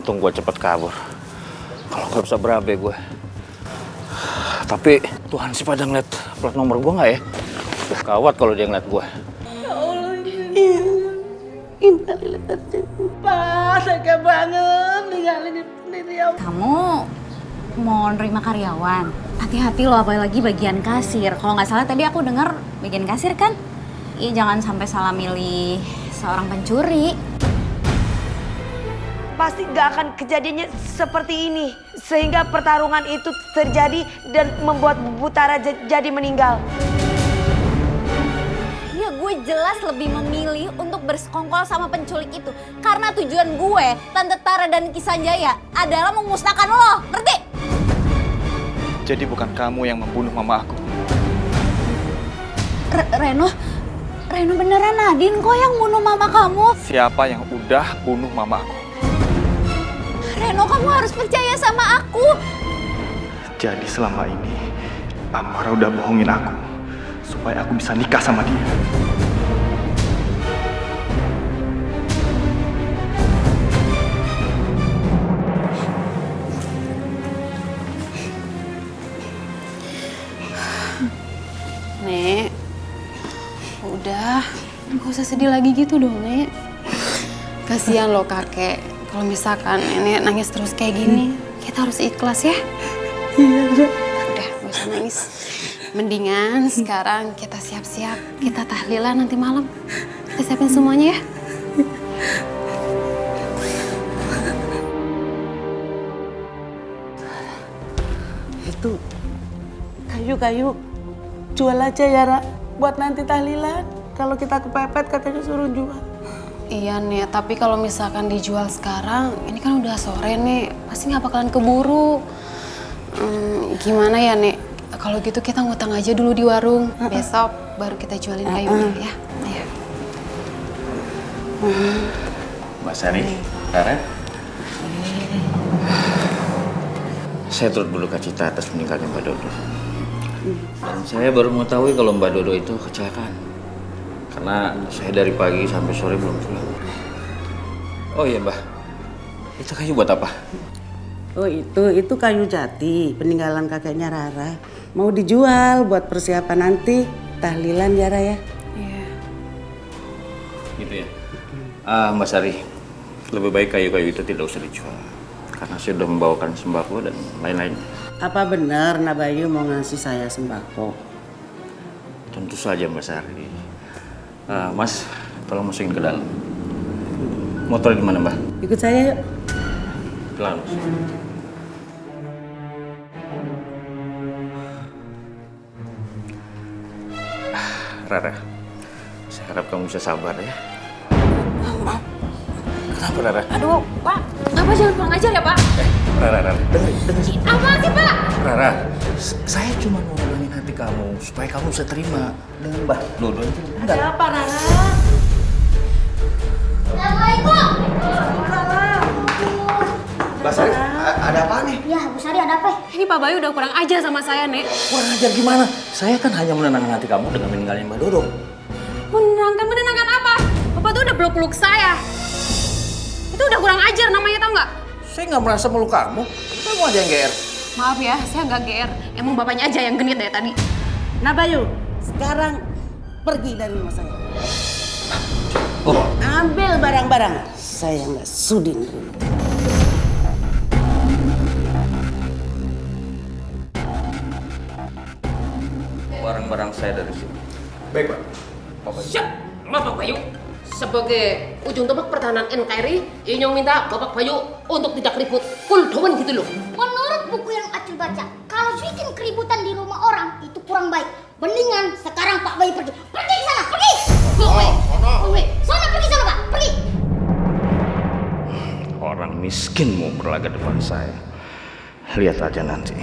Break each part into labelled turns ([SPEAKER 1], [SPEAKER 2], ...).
[SPEAKER 1] untung gue cepet kabur. Kalau nggak bisa berabe gue. Tapi Tuhan sih pada ngeliat plat nomor gue nggak ya? Gawat kalau dia ngeliat gue.
[SPEAKER 2] Ya Allah, innalillahi Pak, tega banget ninggalin sendiri ya.
[SPEAKER 3] Kamu mau nerima karyawan? Hati-hati loh, apalagi bagian kasir. Kalau nggak salah tadi aku dengar bagian kasir kan? Iya, jangan sampai salah milih seorang pencuri.
[SPEAKER 4] Pasti gak akan kejadiannya seperti ini. Sehingga pertarungan itu terjadi dan membuat Butara jadi meninggal.
[SPEAKER 3] Ya gue jelas lebih memilih untuk bersekongkol sama penculik itu. Karena tujuan gue, Tante Tara dan Kisanjaya adalah memusnahkan lo, ngerti?
[SPEAKER 5] Jadi bukan kamu yang membunuh mama aku.
[SPEAKER 3] Reno beneran Nadine kok yang bunuh mama kamu.
[SPEAKER 5] Siapa yang udah bunuh mama aku?
[SPEAKER 3] Reno, kamu harus percaya sama aku.
[SPEAKER 5] Jadi selama ini Amara udah bohongin aku supaya aku bisa nikah sama dia.
[SPEAKER 6] Nek, udah, gak usah sedih lagi gitu dong, Nek. Kasihan loh kakek, kalau misalkan Nenek nangis terus kayak gini, kita harus ikhlas ya. Udah, gak usah nangis. Mendingan sekarang kita siap-siap, kita tahlilan nanti malam. Kita siapin semuanya ya.
[SPEAKER 2] Itu kayu-kayu jual aja ya, Ra. Buat nanti tahlilan. Kalau kita kepepet katanya suruh jual.
[SPEAKER 6] Iya Nek, tapi kalau misalkan dijual sekarang, ini kan udah sore Nek, pasti nggak bakalan keburu. Gimana ya Nek, kalau gitu kita ngutang aja dulu di warung, besok baru kita jualin kayunya ya. Ayo.
[SPEAKER 1] Mbak Sari, Karen. Saya turut berduka cita atas meninggalnya Mbak Dodo. Dan saya baru mengetahui kalau Mbak Dodo itu kecelakaan. Karena saya dari pagi sampai sore belum pulang. Oh iya Mbak, itu kayu buat apa?
[SPEAKER 2] Oh itu kayu jati peninggalan kakeknya Rara. Mau dijual buat persiapan nanti tahlilan ya, Ra ya.
[SPEAKER 6] Iya.
[SPEAKER 1] Gitu ya. Mbak Sari, lebih baik kayu-kayu itu tidak usah dijual. Karena saya sudah membawakan sembako dan lain-lain.
[SPEAKER 2] Apa benar Nabayu mau ngasih saya sembako?
[SPEAKER 1] Tentu saja Mbak Sari. Mas, tolong masukin ke dalam. Motor di mana Mbak?
[SPEAKER 2] Ikut saya yuk.
[SPEAKER 1] Pelan Mas. Rara, saya harap kamu bisa sabar ya. Kenapa Rara?
[SPEAKER 3] Aduh, Pak, Bapak jangan kurang ajar ya, Pak.
[SPEAKER 1] Rara, dengerin.
[SPEAKER 3] Apa sih, Pak?
[SPEAKER 1] Rara, saya cuma mau ngomongin hati kamu supaya kamu bisa terima dengan Mbak Dodo itu.
[SPEAKER 2] Ada apa Rara?
[SPEAKER 3] Assalamualaikum.
[SPEAKER 5] Mbak Sari, ada apa nih?
[SPEAKER 3] Ya, Bu Sari ada apa?
[SPEAKER 6] Ini Pak Bayu udah kurang ajar sama saya Nek.
[SPEAKER 1] Kurang ajar gimana? Saya kan hanya menenangkan hati kamu dengan meninggalnya Mbak Dodo.
[SPEAKER 6] Menenangkan apa? Bapak tuh udah peluk-peluk saya. Itu udah kurang ajar namanya, tau nggak?
[SPEAKER 1] Saya nggak merasa meluk kamu. Kamu aja yang GR.
[SPEAKER 6] Maaf ya, saya nggak GR. Emang bapaknya aja yang genit dari tadi.
[SPEAKER 2] Nabayu, sekarang pergi dari rumah saya.
[SPEAKER 1] Oh,
[SPEAKER 2] Ambil barang-barang. Saya nggak sudi nerima.
[SPEAKER 1] barang-barang saya dari sini.
[SPEAKER 5] Baik Pak.
[SPEAKER 7] Siap, Bapak Bayu. Sebagai ujung tombak pertahanan NKRI, Inyong minta Bapak Bayu untuk tidak ribut. Kuldoan gitu loh.
[SPEAKER 8] Menurut buku yang Acil baca, kalau bikin keributan di rumah orang itu kurang baik. Mendingan sekarang Pak Bayu pergi. Pergi ke sana, pergi! Sana pergi sana Pak, pergi!
[SPEAKER 1] Orang miskin mau berlaga depan saya. Lihat aja nanti.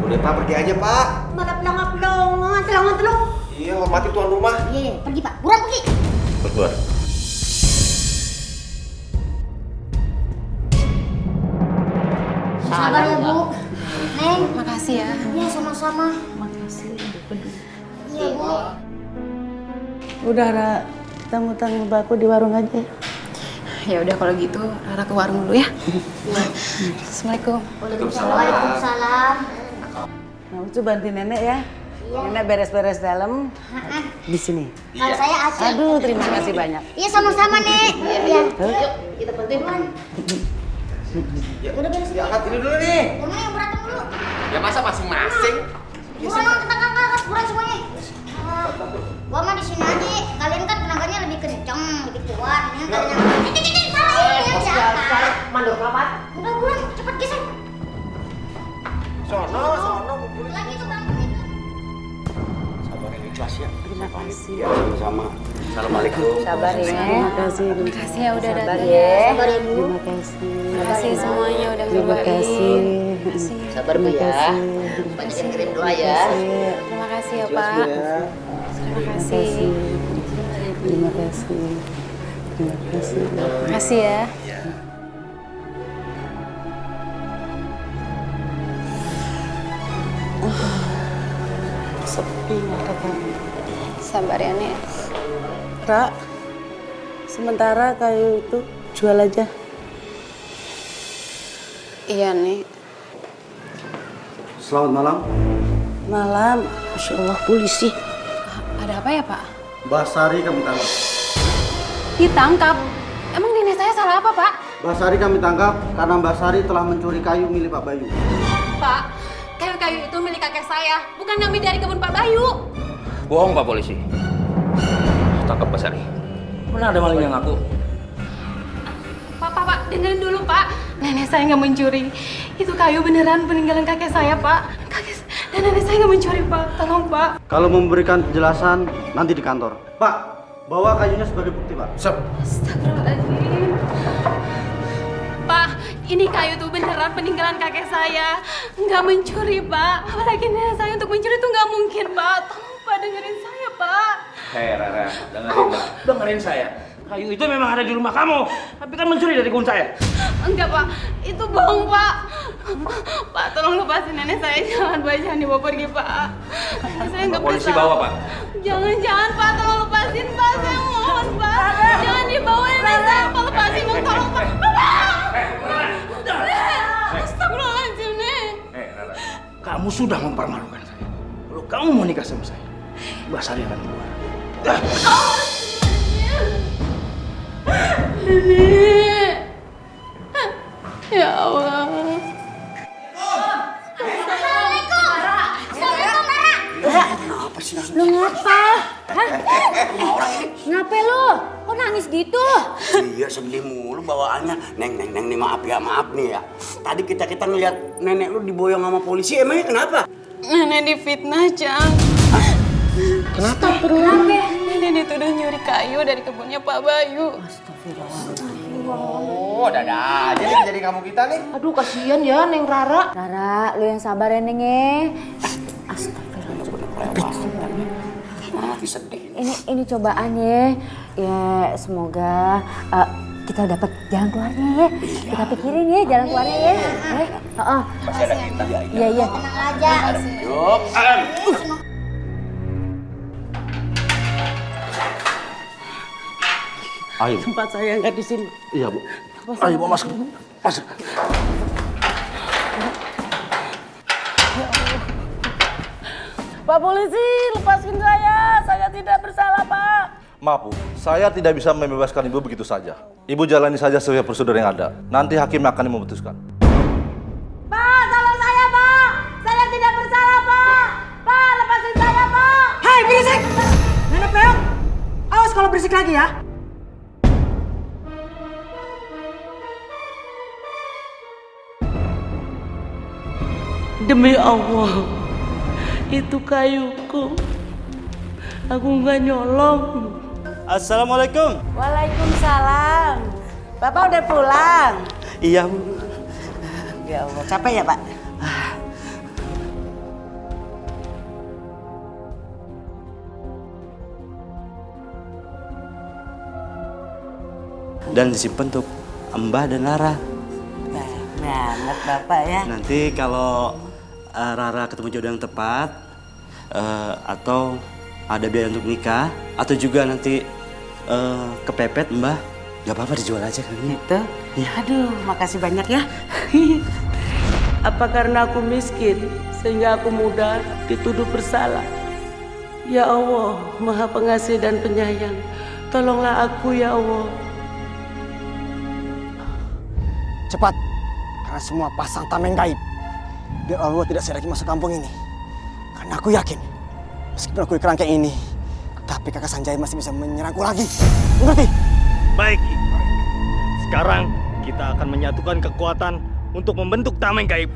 [SPEAKER 9] Udah Pak, pergi aja Pak.
[SPEAKER 8] Mana pelongan, telong.
[SPEAKER 9] Iya, hormati tuan rumah.
[SPEAKER 8] Iya, pergi Pak, buruan pergi.
[SPEAKER 1] Berdua.
[SPEAKER 8] Sabar ya Bu. Neng.
[SPEAKER 6] Makasih ya.
[SPEAKER 8] Iya, sama-sama.
[SPEAKER 2] Makasih.
[SPEAKER 8] Iya Bu.
[SPEAKER 2] Udah Ra, tamu-tamu baku di warung aja.
[SPEAKER 6] Ya udah kalau gitu Rara ke warung dulu ya. Assalamualaikum.
[SPEAKER 8] Waalaikumsalam.
[SPEAKER 2] Nah, Ucu bantuin nenek ya. Nenek beres-beres dalam di sini.
[SPEAKER 8] Kalau saya Acil.
[SPEAKER 2] Aduh, terima kasih banyak.
[SPEAKER 8] Iya sama-sama, Nek. Iya.
[SPEAKER 7] Yuk, kita bantuin.
[SPEAKER 9] Udah beres. Ya, angkat ini dulu nih.
[SPEAKER 8] Yang yang berantem dulu.
[SPEAKER 9] Ya masa masing-masing?
[SPEAKER 8] Buruan dong, kita angkat buruan semuanya. Gua mah di sini aja. Kalian kan tenaganya lebih kenceng, lebih kuat. Ini kalian salah ini aja.
[SPEAKER 7] Mandor kelapat.
[SPEAKER 8] Udah buruan, cepet geser.
[SPEAKER 9] Sono.
[SPEAKER 8] Lagi tuh bantuin.
[SPEAKER 9] Sabar yang ikhlas ya.
[SPEAKER 2] Terima kasih.
[SPEAKER 9] Ya, sama-sama. Assalamualaikum.
[SPEAKER 2] Sabar ya. Terima kasih.
[SPEAKER 6] Terima kasih ya udah
[SPEAKER 2] Sabar
[SPEAKER 6] datang.
[SPEAKER 2] ya.
[SPEAKER 8] Sabar ya, Bu.
[SPEAKER 2] Terima kasih.
[SPEAKER 6] Terima kasih semuanya udah
[SPEAKER 2] Terima
[SPEAKER 6] nyobain.
[SPEAKER 2] kasih.
[SPEAKER 7] Sabar Bu ya. Banyak yang kirim doa ya.
[SPEAKER 6] Terima kasih ya Pak. Terima kasih.
[SPEAKER 2] Terima kasih. Terima kasih.
[SPEAKER 6] Terima kasih ya.
[SPEAKER 2] Sepi mata kamu.
[SPEAKER 6] Sabar ya Nek.
[SPEAKER 2] Ra, sementara kayu itu jual aja.
[SPEAKER 6] Iya Nek.
[SPEAKER 10] Selamat malam.
[SPEAKER 2] Malam, Masya Allah polisi.
[SPEAKER 6] Ada apa ya Pak?
[SPEAKER 10] Mbak Sari kami tangkap.
[SPEAKER 6] Ditangkap? Emang nenek saya salah apa Pak?
[SPEAKER 10] Mbak Sari kami tangkap karena Mbak Sari telah mencuri kayu milik Pak Bayu.
[SPEAKER 6] Pak, kayu-kayu itu milik kakek saya, bukan ngambil dari kebun Pak Bayu.
[SPEAKER 1] Bohong Pak Polisi. Tangkap Pak Sari. Mana ada maling yang ngaku?
[SPEAKER 6] Pak, dengerin dulu Pak. Nenek saya nggak mencuri. Itu kayu beneran peninggalan kakek saya Pak. Dan nenek saya nggak mencuri Pak. Tolong Pak.
[SPEAKER 10] Kalau memberikan penjelasan nanti di kantor. Pak, bawa kayunya sebagai bukti Pak.
[SPEAKER 6] Astagfirullahaladzim. Pak, ini kayu tuh beneran peninggalan kakek saya. Nggak mencuri Pak. Apalagi nenek saya untuk mencuri itu nggak mungkin Pak. Tolong Pak dengerin saya Pak.
[SPEAKER 1] Hei Rara, dengerin saya. Kayu itu memang ada di rumah kamu, tapi kan mencuri dari kebun saya.
[SPEAKER 6] Enggak Pak, itu bohong Pak. Pak tolong lepasin nenek saya, jangan dibawa pergi Pak. Saya nggak
[SPEAKER 1] Polisi
[SPEAKER 6] bersalah.
[SPEAKER 1] bawa Pak.
[SPEAKER 6] Jangan Pak, tolong lepasin Pak, saya mohon Pak. Jangan dibawa nenek saya, Pak lepasin dong, tolong Pak. Astagfirullahaladzim Nek.
[SPEAKER 1] Rara, kamu sudah mempermalukan saya. Kalau kamu mau nikah sama saya, Mbak Sari akan keluar.
[SPEAKER 6] Nenek. Ya Allah.
[SPEAKER 8] Assalamualaikum. Assalamualaikum, Rara.
[SPEAKER 10] Kenapa sih nangis?
[SPEAKER 3] Lu ngapa? Hah? Ngapain lu? Kok nangis gitu?
[SPEAKER 11] Iya sedih mulu bawaannya. Neng nih maaf nih ya. Tadi kita ngeliat nenek lu diboyong sama polisi, emangnya kenapa?
[SPEAKER 6] Nenek difitnah, Cang.
[SPEAKER 11] Kenapa?
[SPEAKER 6] Nenek itu udah nyuri kayu dari kebunnya Pak Bayu.
[SPEAKER 9] Oh, dadah aja nih jadi kamu kita nih.
[SPEAKER 7] Aduh kasihan ya Neng Rara.
[SPEAKER 3] Rara, lu yang sabar ya Neng ya. Astagfirullah.
[SPEAKER 11] Sedih.
[SPEAKER 3] Ini cobaan ya. Ya semoga kita dapat jalan keluarnya ya. Kita pikirin ya jalan keluarnya ya.
[SPEAKER 11] Masih ada kita.
[SPEAKER 3] Iya.
[SPEAKER 8] Tenang aja.
[SPEAKER 11] Yuk.
[SPEAKER 10] Ayo.
[SPEAKER 2] Tempat saya nggak di sini.
[SPEAKER 10] Iya Bu. Ayo Bu masuk. Masuk.
[SPEAKER 2] Pak polisi, lepaskan saya tidak bersalah Pak.
[SPEAKER 12] Maaf Bu, saya tidak bisa membebaskan Ibu begitu saja. Ibu jalani saja sesuai prosedur yang ada. Nanti hakim akan memutuskan.
[SPEAKER 2] Pak, tolong saya Pak. Saya tidak bersalah Pak. Pak, lepasin saya Pak.
[SPEAKER 4] Hai, berisik! Nenek peong, awas kalau berisik lagi ya.
[SPEAKER 2] Demi Allah, itu kayuku. Aku nggak nyolong.
[SPEAKER 10] Assalamualaikum.
[SPEAKER 2] Waalaikumsalam. Bapak udah pulang?
[SPEAKER 10] Iya Bu.
[SPEAKER 2] Ya Allah, capek ya Pak?
[SPEAKER 10] Dan disimpan untuk Mbah dan Rara.
[SPEAKER 2] Banget Bapak ya.
[SPEAKER 10] Nanti kalau Rara ketemu jodoh yang tepat, atau ada biaya untuk nikah, atau juga nanti kepepet Mbah,
[SPEAKER 11] Gak apa-apa, dijual aja kali.
[SPEAKER 2] Gitu? Aduh, makasih banyak ya. Apa karena aku miskin sehingga aku mudah dituduh bersalah? Ya Allah, Maha Pengasih dan Penyayang, tolonglah aku ya Allah.
[SPEAKER 10] Cepat, karena semua pasang tameng gaib. Biar Allah tidak lagi masuk kampung ini. Karena aku yakin, meskipun aku di kerangkeng ini, tapi kakak Sanjaya masih bisa menyerangku lagi. Mengerti?
[SPEAKER 5] Baik, Ki. Sekarang kita akan menyatukan kekuatan untuk membentuk tameng gaib.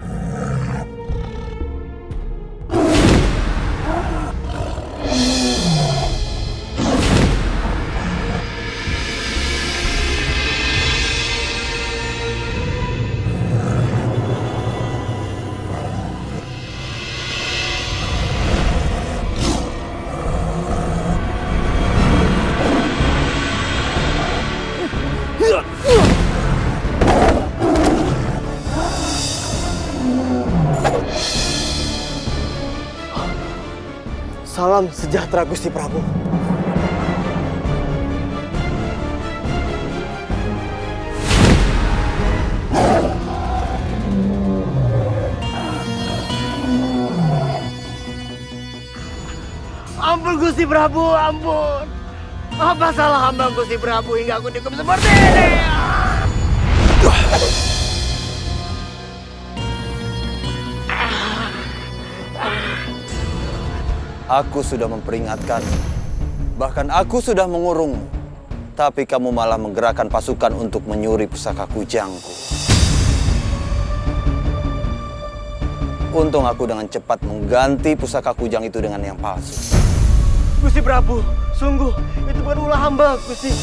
[SPEAKER 10] Salam sejahtera Gusti Prabu.
[SPEAKER 5] Ampun Gusti Prabu, ampun. Apa salah hamba Gusti Prabu hingga aku dihukum seperti ini?
[SPEAKER 13] Aku sudah memperingatkan, bahkan aku sudah mengurungmu, tapi kamu malah menggerakkan pasukan untuk menyuri pusaka kujangku. Untung aku dengan cepat mengganti pusaka kujang itu dengan yang palsu.
[SPEAKER 5] Gusti Prabu, sungguh itu bukan ulah hamba, Gusti.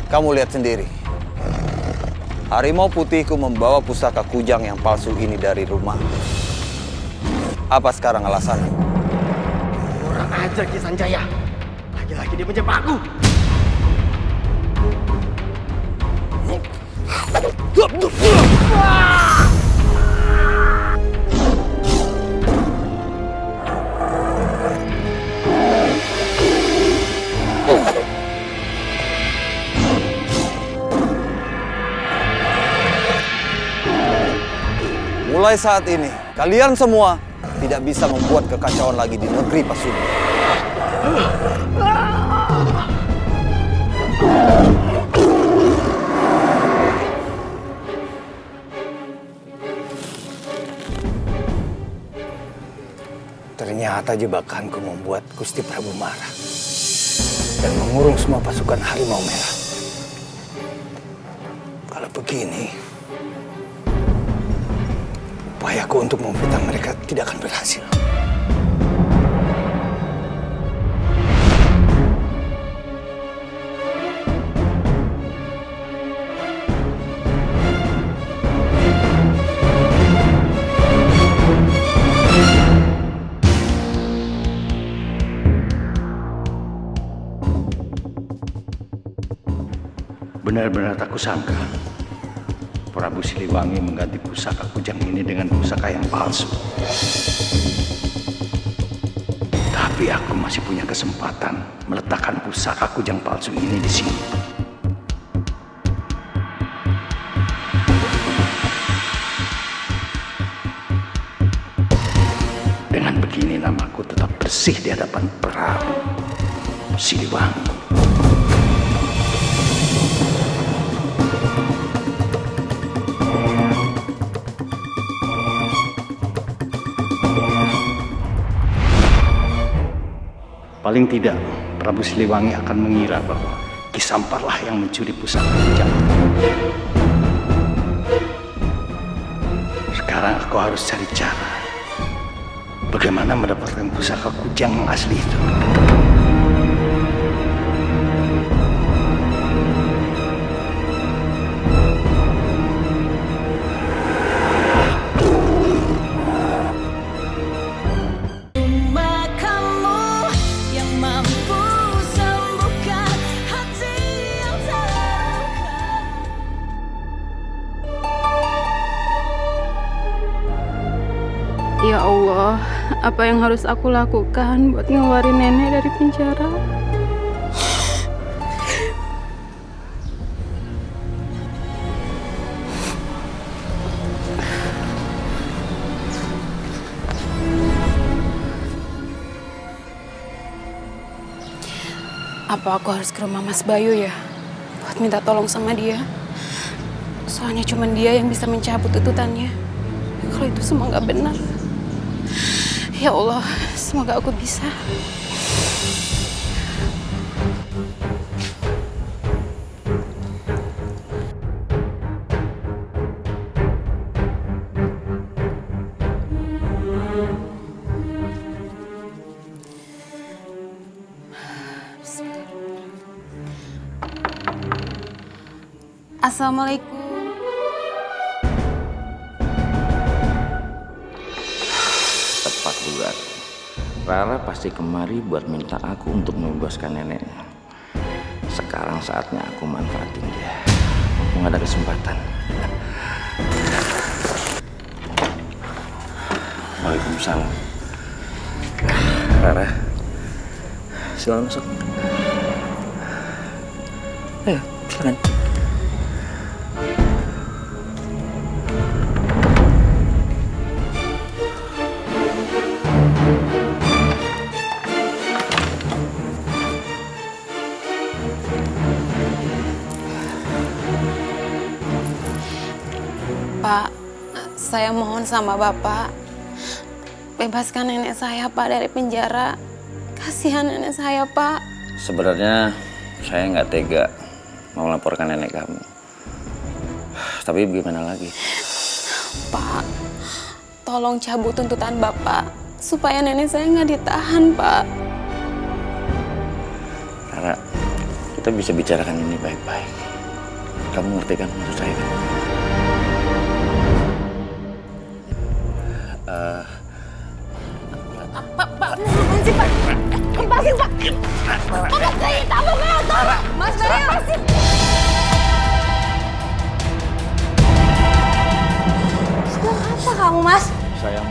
[SPEAKER 13] Kamu lihat sendiri. Harimau putihku membawa pusaka kujang yang palsu ini dari rumah. Apa sekarang alasannya?
[SPEAKER 5] Kurang ajar Ki Sanjaya. Lagi-lagi dia menjebakku.
[SPEAKER 13] Mulai saat ini, kalian semua tidak bisa membuat kekacauan lagi di negeri Pasunda.
[SPEAKER 10] Ternyata jebakanku membuat Gusti Prabu marah dan mengurung semua pasukan Harimau Merah. Kalau begini, upayaku untuk memfitnah mereka tidak akan berhasil.
[SPEAKER 5] Benar-benar tak kusangka Prabu Siliwangi mengganti pusaka kujang ini dengan pusaka yang palsu. Tapi aku masih punya kesempatan meletakkan pusaka kujang palsu ini di sini. Dengan begini namaku tetap bersih di hadapan Prabu Siliwangi. Paling tidak, Prabu Siliwangi akan mengira bahwa Ki Samparlah yang mencuri pusaka kujang. Sekarang aku harus cari cara bagaimana mendapatkan pusaka kujang yang asli itu.
[SPEAKER 14] Cuma kamu yang mampu
[SPEAKER 6] Ya Allah, apa yang harus aku lakukan buat ngeluarin nenek dari penjara? Apa aku harus ke rumah Mas Bayu ya? Buat minta tolong sama dia. Soalnya cuma dia yang bisa mencabut tuntutannya. Kalau itu semua nggak benar. Ya Allah, semoga aku bisa. Assalamualaikum.
[SPEAKER 1] Tepat dugaan. Rara pasti kemari buat minta aku untuk membebaskan neneknya. Sekarang saatnya aku manfaatin dia. Mumpung ada kesempatan. Waalaikumsalam. Rara, silakan masuk. Ayo, silakan.
[SPEAKER 6] Pak, saya mohon sama Bapak, bebaskan nenek saya, Pak, dari penjara. Kasihan nenek saya, Pak.
[SPEAKER 1] Sebenarnya saya nggak tega mau melaporkan nenek kamu. Tapi bagaimana lagi?
[SPEAKER 6] Pak, tolong cabut tuntutan Bapak supaya nenek saya nggak ditahan, Pak.
[SPEAKER 1] Rara, kita bisa bicarakan ini baik-baik. Kamu ngerti kan maksud saya kan?
[SPEAKER 8] Pak, lepasin Pak. Lepasin Pak. Anak saya tamu motor. Mas Bayu, lepasin.
[SPEAKER 3] Sedang apa kamu, Mas?
[SPEAKER 1] Sayang,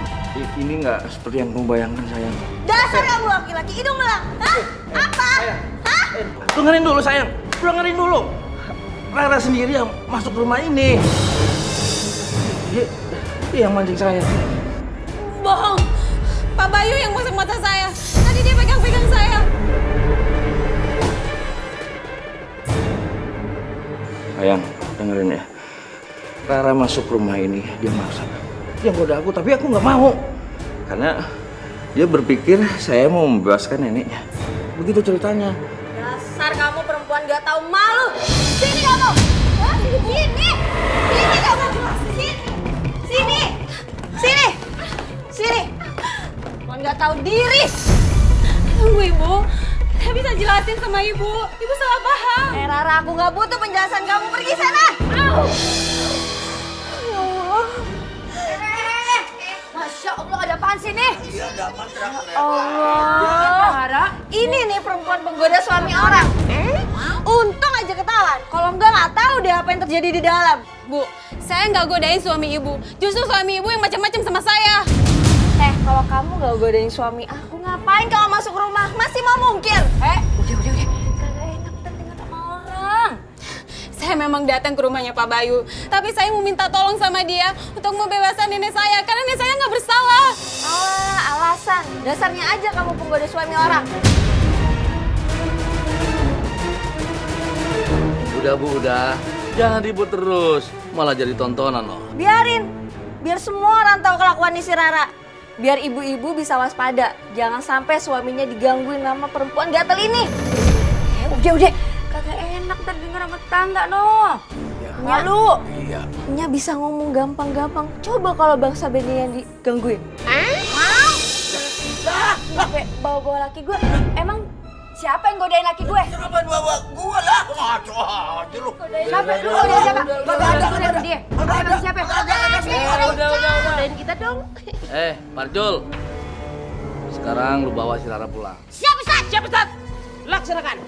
[SPEAKER 1] ini nggak seperti yang kamu bayangkan, sayang.
[SPEAKER 8] Dasar kamu laki-laki hidung belang. Hah? Apa? Hah?
[SPEAKER 1] Dengerin dulu, sayang. Dengerin dulu. Rara sendiri yang masuk rumah ini. Dia yang mancing saya.
[SPEAKER 6] Bohong. Pak Bayu yang masuk mata saya. Tadi dia pegang-pegang saya.
[SPEAKER 1] Sayang, dengerin ya. Rara masuk rumah ini, dia maksa. Dia goda aku, tapi aku nggak mau. Karena dia berpikir saya mau membebaskan neneknya. Begitu ceritanya.
[SPEAKER 8] Dasar kamu perempuan gak tahu malu. Sini kamu. Hah? Sini. Sini kamu. Sini. Sini. Sini. Sini. Perempuan gak tahu diri.
[SPEAKER 6] Tunggu, Ibu. Saya bisa jelasin sama Ibu. Ibu salah paham.
[SPEAKER 8] Rara, aku gak butuh penjelasan kamu. Pergi sana. Au. Ya Allah. Masya Allah, ada apaan sih nih?
[SPEAKER 11] Iya, ada mantra.
[SPEAKER 8] Allah. Rara, ini nih perempuan penggoda suami orang. Untung aja ketahuan. Kalau enggak nggak tahu deh apa yang terjadi di dalam.
[SPEAKER 6] Bu, saya nggak godain suami Ibu. Justru suami Ibu yang macam-macam sama saya.
[SPEAKER 8] Kalau kamu gak godain suami aku, ngapain kamu masuk rumah? Masih mau mungkin? Udah. Kagak enak terdengar sama orang.
[SPEAKER 6] Saya memang datang ke rumahnya Pak Bayu. Tapi saya mau minta tolong sama dia untuk membebaskan nenek saya. Karena nenek saya nggak bersalah.
[SPEAKER 8] Alasan. Dasarnya aja kamu penggoda suami orang.
[SPEAKER 14] Udah Bu, udah. Jangan ribut terus. Malah jadi tontonan loh.
[SPEAKER 8] Biarin. Biar semua orang tahu kelakuan si Rara. Biar ibu-ibu bisa waspada. Jangan sampai suaminya digangguin sama perempuan gatel ini. Udah. Kagak enak terdengar sama tetangga, no. Malu.
[SPEAKER 11] Iya.
[SPEAKER 8] Nya bisa ngomong gampang-gampang. Coba kalau bangsa Beni yang digangguin. Sampai bawa-bawa laki gue. Emang siapa yang godain laki gue?
[SPEAKER 11] Kenapa bawa gue lah? Ngaco aja lu.
[SPEAKER 8] Siapa? Lu godain siapa? Gak ada dia. Emang siapa?
[SPEAKER 7] Udah, godain kita dong.
[SPEAKER 14] Marjul. Sekarang lu bawa si Rara pulang.
[SPEAKER 8] Siap, Ustaz.
[SPEAKER 7] Siap, Ustaz. Laksanakan.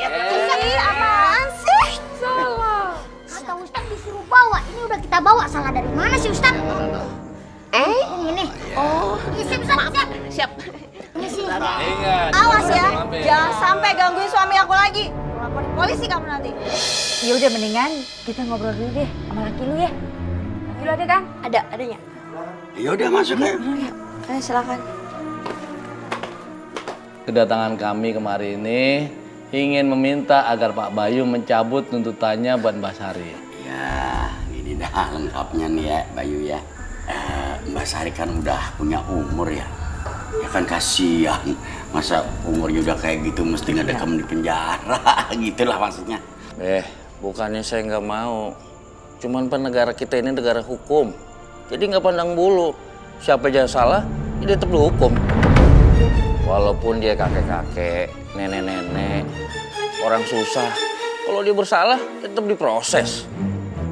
[SPEAKER 8] Apaan sih?
[SPEAKER 7] Salah.
[SPEAKER 8] Kata Ustaz disuruh bawa. Ini udah kita bawa. Salah dari mana sih Ustaz? Ini.
[SPEAKER 7] Siap.
[SPEAKER 14] Ingat.
[SPEAKER 8] Awas ya, jangan sampai gangguin suami aku lagi. Lapor polisi kamu nanti. Ya udah mendingan kita ngobrol dulu deh sama laki lu ya. Laki lu ada kan? Adanya.
[SPEAKER 11] Ya udah masuk ayo.
[SPEAKER 8] Ayo silakan.
[SPEAKER 14] Kedatangan kami kemarin ini ingin meminta agar Pak Bayu mencabut tuntutannya buat Mbak Sari.
[SPEAKER 11] Ya, ini dah lengkapnya nih ya, Bayu ya. Mbak Sari kan udah punya umur ya. Ya kan kasihan, masa umurnya udah kayak gitu mesti ngedekam di penjara, gitulah maksudnya.
[SPEAKER 1] Bukannya saya nggak mau. Cuman kan negara kita ini negara hukum. Jadi nggak pandang bulu. Siapa aja salah, dia tetap dihukum. Walaupun dia kakek-kakek, nenek-nenek, orang susah. Kalau dia bersalah, tetap diproses.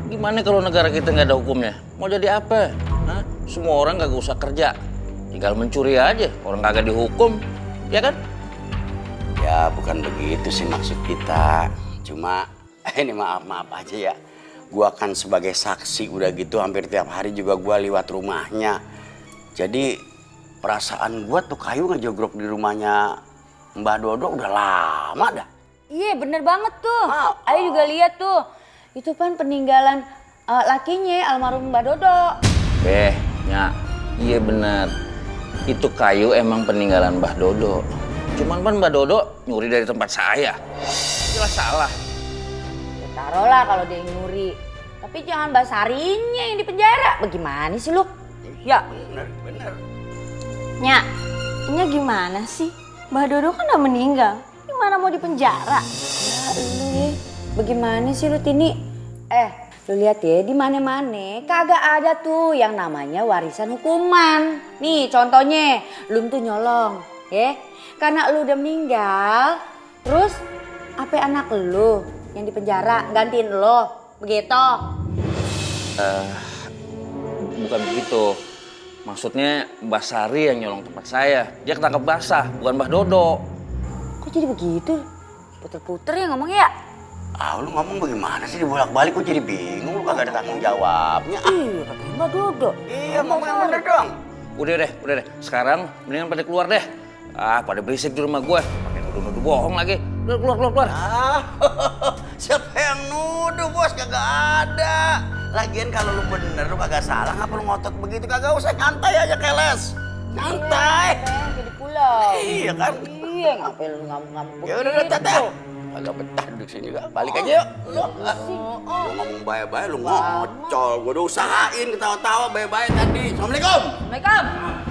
[SPEAKER 1] Gimana kalau negara kita nggak ada hukumnya? Mau jadi apa? Hah? Semua orang nggak usah kerja. Tinggal mencuri aja, orang kagak dihukum, ya kan?
[SPEAKER 11] Ya bukan begitu sih maksud kita. Cuma ini maaf aja ya. Gua kan sebagai saksi udah gitu hampir tiap hari juga gua liwat rumahnya. Jadi perasaan gua tuh Kayu ngejogrok di rumahnya Mbak Dodo udah lama dah.
[SPEAKER 8] Iya bener banget tuh. Ayo juga lihat tuh. Itu kan peninggalan lakinya almarhum Mbak Dodo.
[SPEAKER 1] Nyak, iya benar. Itu Kayu emang peninggalan Mbah Dodo. Cuman kan Mbah Dodo nyuri dari tempat saya. Jelas salah.
[SPEAKER 8] Ya taruhlah kalau dia yang nyuri. Tapi jangan Mbak Sarinya yang di penjara. Bagaimana sih lu? Ya.
[SPEAKER 11] Bener.
[SPEAKER 8] Nyak, ini gimana sih? Mbah Dodo kan udah meninggal. Gimana mau di penjara? Ya lu ya. Bagaimana sih lu Tini? Lu lihat ya di mana-mana kagak ada tuh yang namanya warisan hukuman. Nih contohnya, lu tuh nyolong, ya. Karena lu udah meninggal, terus apa anak lu yang di penjara gantiin lo, begitu?
[SPEAKER 1] Bukan begitu. Maksudnya Mbak Sari yang nyolong tempat saya. Dia ketangkep basah, bukan Mbah Dodo.
[SPEAKER 8] Kok jadi begitu? Puter-puter ya ngomongnya ya?
[SPEAKER 11] Lu ngomong bagaimana sih dibolak-balik kok jadi bingung, lu kagak ada tanggung jawabnya.
[SPEAKER 8] Iya, katanya Mbak Dodo.
[SPEAKER 11] Iya, ngomong yang bener dong.
[SPEAKER 1] Udah deh. Sekarang mendingan pada keluar deh. Pada berisik di rumah gue. Pakai nuduh-nuduh bohong lagi. Udah keluar.
[SPEAKER 11] Siapa yang nuduh, Bos? Kagak ada. Lagian kalau lu bener, lu kagak salah, ngapa lu ngotot begitu? Kagak usah, nyantai aja keles. Nyantai.
[SPEAKER 8] Jadi pulau.
[SPEAKER 11] Iya kan?
[SPEAKER 8] Iya, ngapain lu ngamuk-ngamuk begitu?
[SPEAKER 11] Ya udah, Tata. Agak betah duduk sini juga. Balik aja yuk. Lu ngomong baik-baik, lu ngocol. Gua udah usahain ketawa-tawa baik-baik tadi. Assalamualaikum.
[SPEAKER 8] Assalamualaikum.